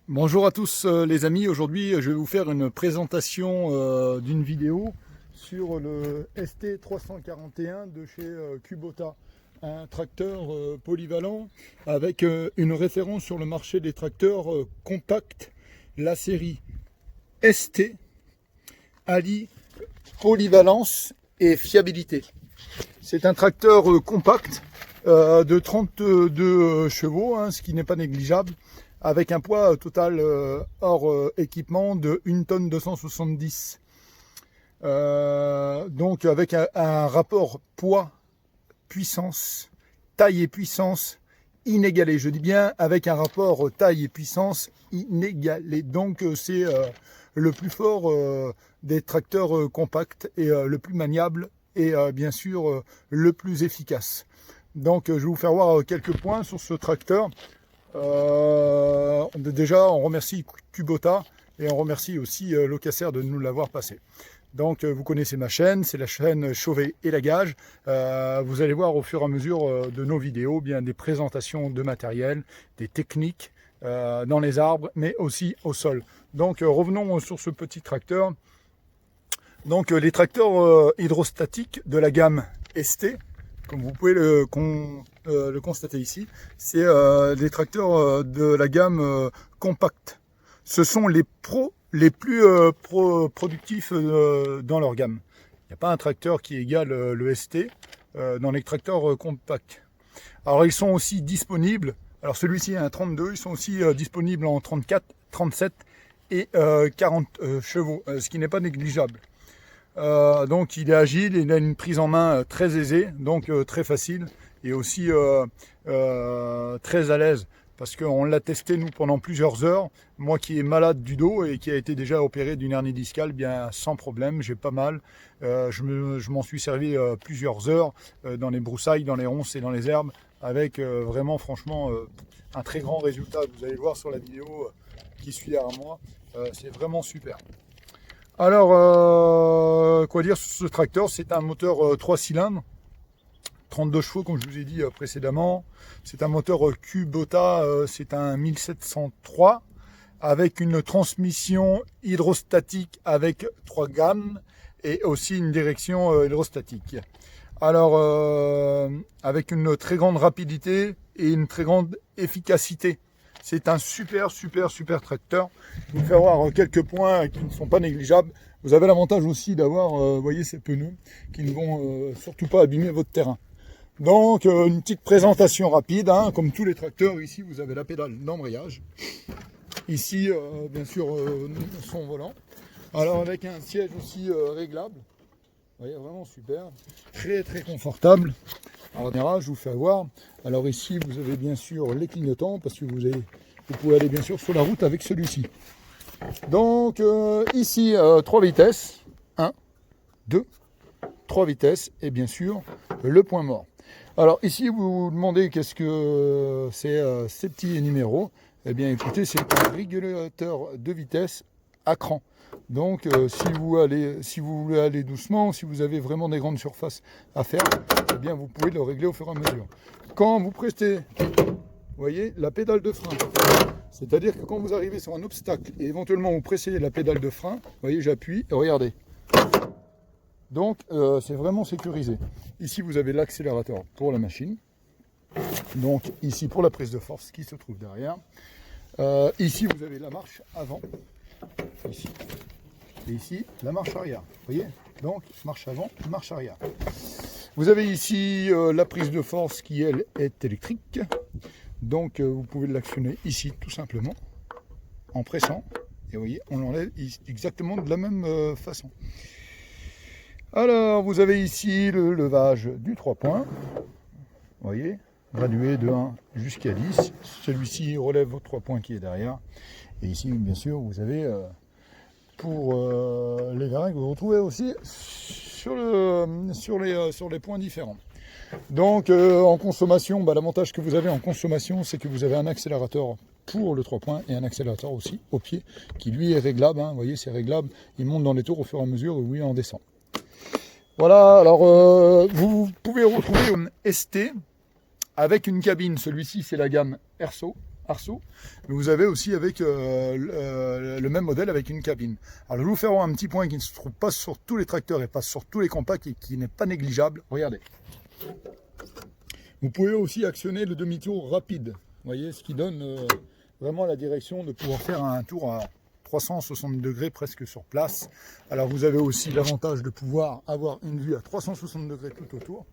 Bonjour à tous les amis, aujourd'hui je vais vous faire une présentation d'une vidéo sur le ST341 de chez Kubota, un tracteur polyvalent avec une référence sur le marché des tracteurs compacts, la série ST, allie polyvalence et fiabilité. C'est un tracteur compact de 32 chevaux, hein, ce qui n'est pas négligeable, avec un poids total hors équipement de 1 tonne 270. Donc avec un rapport poids-puissance, taille et puissance inégalé. Je dis bien avec un rapport taille et puissance inégalé. Donc c'est le plus fort des tracteurs compacts et le plus maniable et bien sûr le plus efficace. Donc je vais vous faire voir quelques points sur ce tracteur. Déjà, on remercie Kubota et on remercie aussi Locasser de nous l'avoir passé. Donc, vous connaissez ma chaîne, c'est la chaîne Chauvet et Lagage. Vous allez voir au fur et à mesure de nos vidéos bien des présentations de matériel, des techniques dans les arbres, mais aussi au sol. Donc, revenons sur ce petit tracteur. Donc, les tracteurs hydrostatiques de la gamme ST, comme vous pouvez le constater ici, c'est des tracteurs de la gamme compact. Ce sont les plus productifs dans leur gamme. Il n'y a pas un tracteur qui égale le ST dans les tracteurs compacts. Alors ils sont aussi disponibles, alors celui-ci est un 32, ils sont aussi disponibles en 34, 37 et 40 chevaux, ce qui n'est pas négligeable. Donc il est agile, il a une prise en main très aisée, donc très facile et aussi très à l'aise parce qu'on l'a testé nous pendant plusieurs heures. Moi qui est malade du dos et qui a été déjà opéré d'une hernie discale, bien sans problème, j'ai pas mal. Je m'en suis servi plusieurs heures dans les broussailles, dans les ronces et dans les herbes avec vraiment franchement un très grand résultat. Vous allez voir sur la vidéo qui suit derrière moi, c'est vraiment super. Alors, quoi dire sur ce tracteur? C'est un moteur 3 cylindres, 32 chevaux comme je vous ai dit précédemment. C'est un moteur Kubota, c'est un 1703 avec une transmission hydrostatique avec 3 gammes et aussi une direction hydrostatique. Alors, avec une très grande rapidité et une très grande efficacité. C'est un super tracteur. Je vais vous faire voir quelques points qui ne sont pas négligeables. Vous avez l'avantage aussi d'avoir, voyez, ces pneus qui ne vont surtout pas abîmer votre terrain. Donc, une petite présentation rapide, hein, comme tous les tracteurs. Ici, vous avez la pédale d'embrayage. Ici, bien sûr, son volant. Alors, avec un siège aussi réglable. Vous voyez, vraiment super. Très confortable. Alors, je vous fais voir. Alors ici, vous avez bien sûr les clignotants parce que vous pouvez aller bien sûr sur la route avec celui-ci. Donc ici, 3 vitesses. 1, 2, 3 vitesses et bien sûr le point mort. Alors ici, vous vous demandez qu'est-ce que c'est ces petits numéros. Eh bien écoutez, c'est un régulateur de vitesse à cran. Donc si vous voulez aller doucement, si vous avez vraiment des grandes surfaces à faire, eh bien vous pouvez le régler au fur et à mesure. Quand vous prestez, vous voyez, la pédale de frein, c'est-à-dire que quand vous arrivez sur un obstacle et éventuellement vous pressez la pédale de frein, vous voyez, j'appuie et regardez. Donc c'est vraiment sécurisé. Ici vous avez l'accélérateur pour la machine. Donc ici pour la prise de force qui se trouve derrière. Ici vous avez la marche avant. Ici. Et ici, la marche arrière. Vous voyez? Donc, marche avant, marche arrière. Vous avez ici la prise de force qui, elle, est électrique. Donc, vous pouvez l'actionner ici, tout simplement, en pressant. Et vous voyez, on l'enlève exactement de la même façon. Alors, vous avez ici le levage du 3 points. Vous voyez? Gradué de 1 jusqu'à 10. Celui-ci relève vos 3 points qui est derrière. Et ici, bien sûr, vous avez pour les vérins que vous retrouvez aussi sur les points différents. Donc, en consommation, l'avantage que vous avez en consommation, c'est que vous avez un accélérateur pour le 3 points et un accélérateur aussi au pied qui, lui, est réglable. Hein. Vous voyez, c'est réglable. Il monte dans les tours au fur et à mesure où il en descend. Voilà, alors vous pouvez retrouver un ST avec une cabine. Celui-ci, c'est la gamme Erso. arceau, mais vous avez aussi avec le même modèle avec une cabine. Alors je vais vous faire un petit point qui ne se trouve pas sur tous les tracteurs et pas sur tous les compacts et qui n'est pas négligeable. Regardez. Vous pouvez aussi actionner le demi-tour rapide. Vous voyez, ce qui donne vraiment la direction de pouvoir faire un tour à 360 degrés presque sur place. Alors vous avez aussi l'avantage de pouvoir avoir une vue à 360 degrés tout autour.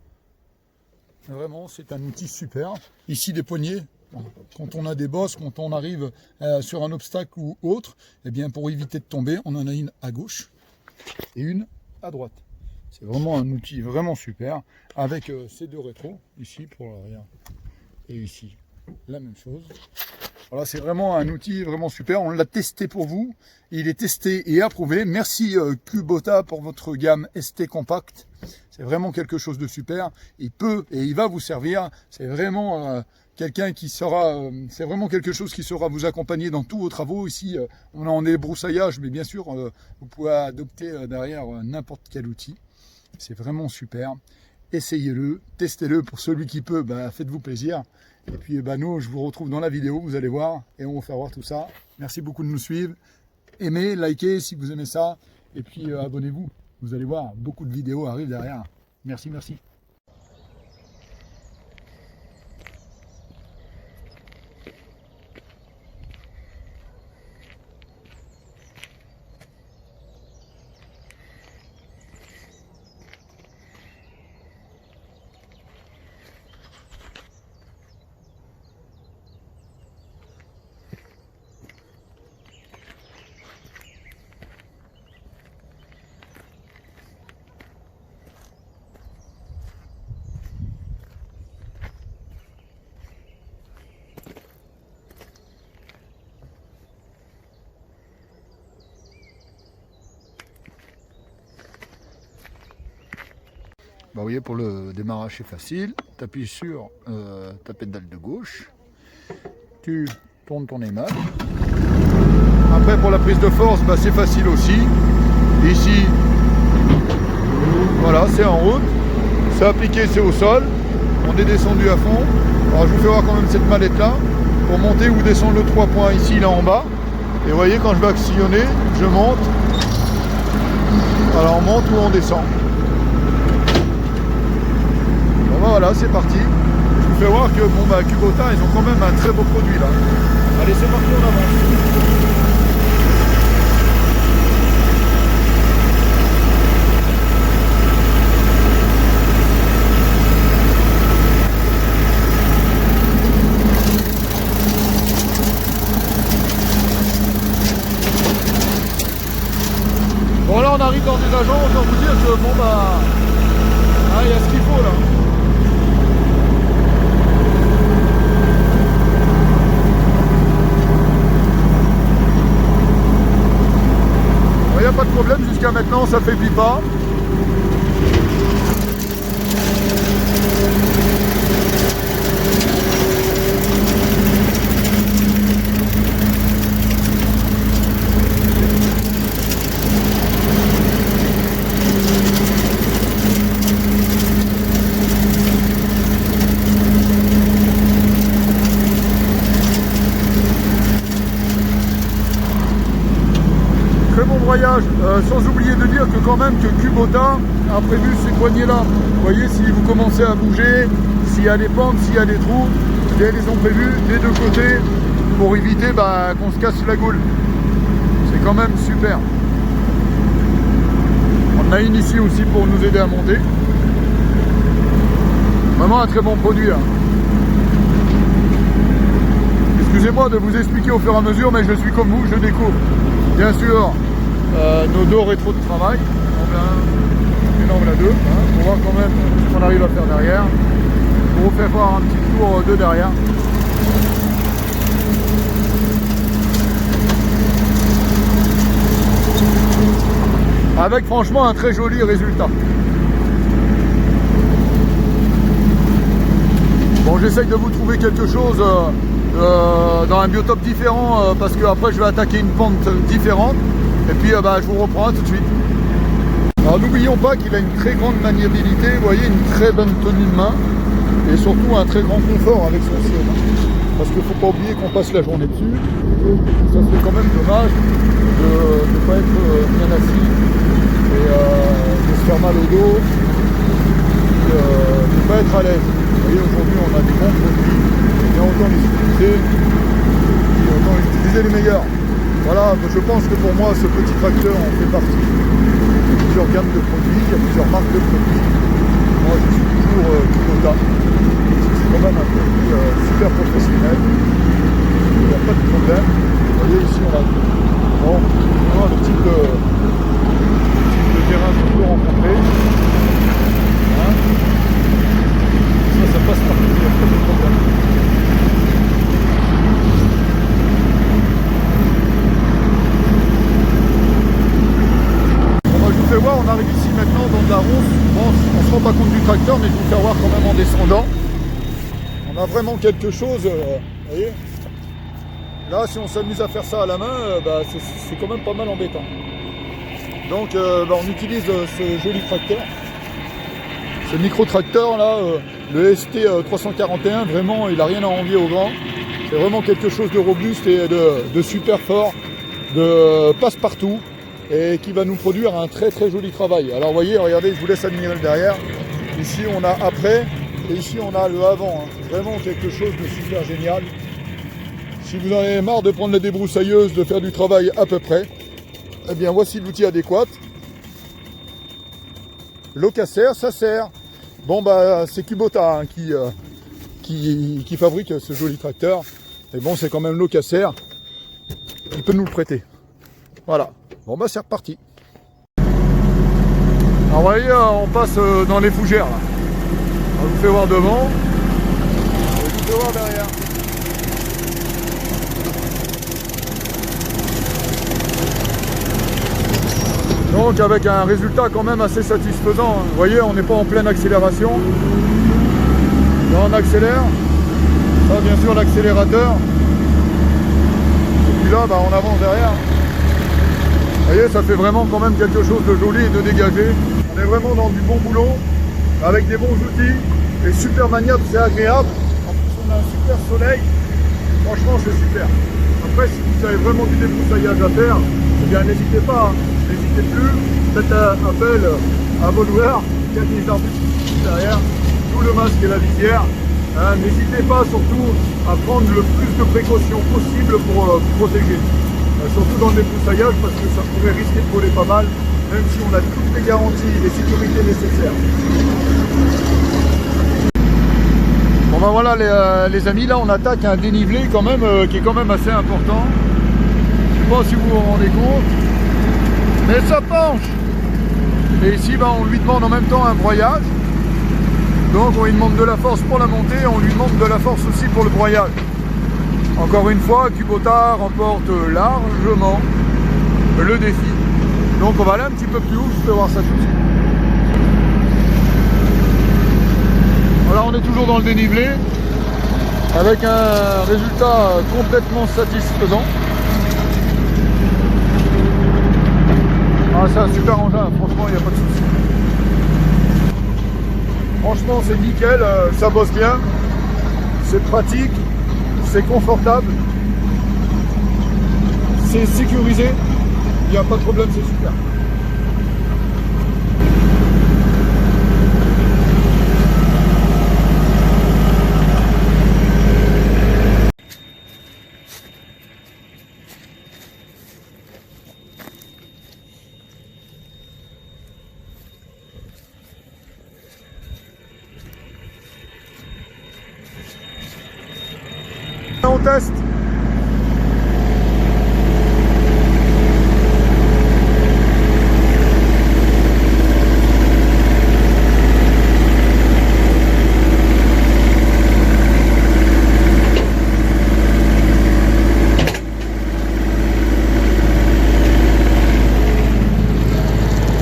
Vraiment, c'est un outil super. Ici, des poignées. Quand on a des bosses, quand on arrive sur un obstacle ou autre, eh bien, pour éviter de tomber, on en a une à gauche et une à droite. C'est vraiment un outil vraiment super avec ces deux rétros, ici pour l'arrière et ici la même chose. Voilà, c'est vraiment un outil vraiment super. On l'a testé pour vous. Il est testé et approuvé. Merci Kubota pour votre gamme ST Compact. C'est vraiment quelque chose de super. Il peut et il va vous servir. C'est vraiment quelqu'un qui sera. C'est vraiment quelque chose qui saura vous accompagner dans tous vos travaux. Ici, on est en débroussaillage, mais bien sûr, vous pouvez adopter derrière n'importe quel outil. C'est vraiment super. Essayez-le, testez-le. Pour celui qui peut, faites-vous plaisir. Et puis nous, je vous retrouve dans la vidéo, vous allez voir, et on va faire voir tout ça. Merci beaucoup de nous suivre. Aimez, likez si vous aimez ça, et puis abonnez-vous. Vous allez voir, beaucoup de vidéos arrivent derrière. Merci, merci. Vous voyez, pour le démarrage c'est facile, tu appuies sur ta pédale de gauche, tu tournes ton aimant. Après pour la prise de force, c'est facile aussi. Ici, voilà, c'est en route, c'est appliqué, c'est au sol, on est descendu à fond. Alors je vous fais voir quand même cette mallette là, pour monter ou descendre le 3 points ici, là en bas. Et vous voyez, quand je vais actionner, je monte. Alors on monte ou on descend. Voilà, c'est parti. Je vous fais voir que Kubota, ils ont quand même un très beau produit là. Allez, c'est parti, on avance. Bon là, on arrive dans des agents, autant vous dire que il y a ce qu'il faut là. Il n'y a pas de problème, jusqu'à maintenant ça ne faiblit pas. Très bon broyage, sans oublier de dire que quand même que Kubota a prévu ces poignées là. Vous voyez, si vous commencez à bouger, s'il y a des pentes, s'il y a des trous, ils les ont prévus des deux côtés pour éviter qu'on se casse la gaule. C'est quand même super. On en a une ici aussi pour nous aider à monter. Vraiment un très bon produit là. Excusez-moi de vous expliquer au fur et à mesure, mais je suis comme vous, je découvre. Bien sûr, nos deux rétros de travail, et là on a deux, pour voir quand même ce qu'on arrive à faire derrière. On vous fait voir un petit tour de derrière. Avec franchement un très joli résultat. Bon, j'essaye de vous trouver quelque chose dans un biotope différent parce que après je vais attaquer une pente différente et puis je vous reprends tout de suite. Alors n'oublions pas qu'il a une très grande maniabilité, vous voyez, une très bonne tenue de main et surtout un très grand confort avec son siège. parce qu'il ne faut pas oublier qu'on passe la journée dessus. Ça serait quand même dommage de ne pas être bien assis et de se faire mal au dos, de ne pas être à l'aise. Vous voyez, aujourd'hui on a des bons produits, et autant les utiliser, et autant utiliser les meilleurs. Voilà, je pense que pour moi ce petit tracteur en fait partie. Il y a plusieurs gammes de produits, il y a plusieurs marques de produits. Moi je suis toujours Kubota. C'est quand même un produit super professionnel. Il n'y a pas de problème. Vous voyez ici on a bon, le type de terrain qu'on peut rencontrer. Hein, ça passe partout, il n'y a pas de problème. Bon, je vous fais voir, on arrive ici maintenant dans de la ronce. Bon, on ne se rend pas compte du tracteur, mais je vais vous faire voir quand même en descendant. On a vraiment quelque chose, vous voyez. Là, si on s'amuse à faire ça à la main, c'est quand même pas mal embêtant. Donc, on utilise ce joli tracteur. Ce micro-tracteur là, le ST341, vraiment, il n'a rien à envier au grand. C'est vraiment quelque chose de robuste et de super fort, de passe-partout, et qui va nous produire un très très joli travail. Alors, vous voyez, regardez, je vous laisse admirer le derrière. Ici, on a après, et ici, on a le avant. Hein. C'est vraiment quelque chose de super génial. Si vous en avez marre de prendre la débroussailleuse, de faire du travail à peu près, eh bien voici l'outil adéquat. Locaser, ça sert. Bon c'est Kubota hein, qui fabrique ce joli tracteur. Et bon c'est quand même Locaser. Il peut nous le prêter. Voilà. Bon c'est reparti. Alors vous voyez, on passe dans les fougères là. On vous fait voir devant. Et je vous fais voir derrière. Donc avec un résultat quand même assez satisfaisant. Vous voyez, on n'est pas en pleine accélération. Là on accélère. Ça bien sûr l'accélérateur. Et puis là on avance derrière. Vous voyez, ça fait vraiment quand même quelque chose de joli et de dégagé. On est vraiment dans du bon boulot, avec des bons outils, et super maniable, c'est agréable. En plus on a un super soleil. Franchement c'est super. Après si vous avez vraiment du débroussaillage à faire, eh bien n'hésitez pas. N'hésitez plus, faites appel à vos loueurs, il y a des arbitres derrière, tout le masque et la visière. Hein, n'hésitez pas surtout à prendre le plus de précautions possible pour vous protéger. Surtout dans le débroussaillage parce que ça pourrait risquer de voler pas mal, même si on a toutes les garanties et les sécurités nécessaires. Bon voilà les amis, là on attaque un dénivelé quand même qui est quand même assez important. Je ne sais pas si vous vous rendez compte. Mais ça penche. Et ici on lui demande en même temps un broyage. Donc on lui demande de la force pour la montée et on lui demande de la force aussi pour le broyage. Encore une fois, Kubota remporte largement le défi. Donc on va aller un petit peu plus haut, je peux voir ça tout de suite. Voilà, on est toujours dans le dénivelé avec un résultat complètement satisfaisant. Ah, c'est un super engin, franchement, il n'y a pas de souci. Franchement, c'est nickel, ça bosse bien, c'est pratique, c'est confortable, c'est sécurisé, il n'y a pas de problème, c'est super. On teste.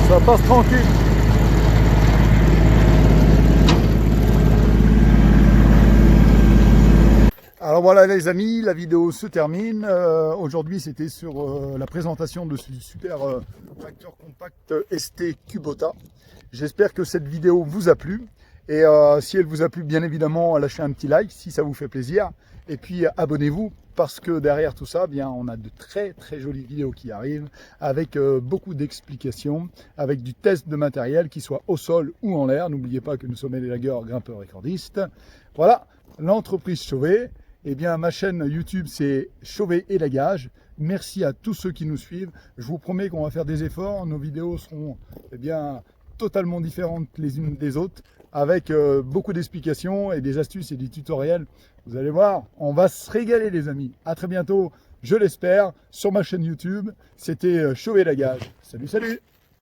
Ça passe tranquille. Alors voilà les amis, la vidéo se termine. Aujourd'hui c'était sur la présentation de ce super tracteur compact ST Kubota. J'espère que cette vidéo vous a plu. Et si elle vous a plu, bien évidemment, lâchez un petit like si ça vous fait plaisir. Et puis abonnez-vous parce que derrière tout ça, bien, on a de très très jolies vidéos qui arrivent avec beaucoup d'explications, avec du test de matériel qui soit au sol ou en l'air. N'oubliez pas que nous sommes des lagueurs grimpeurs récordistes. Voilà, l'entreprise Chauvet. Eh bien, ma chaîne YouTube, c'est Chauvet et Lagage. Merci à tous ceux qui nous suivent. Je vous promets qu'on va faire des efforts. Nos vidéos seront totalement différentes les unes des autres, avec beaucoup d'explications et des astuces et des tutoriels. Vous allez voir, on va se régaler les amis. À très bientôt, je l'espère, sur ma chaîne YouTube. C'était Chauvet et Lagage. Salut, salut!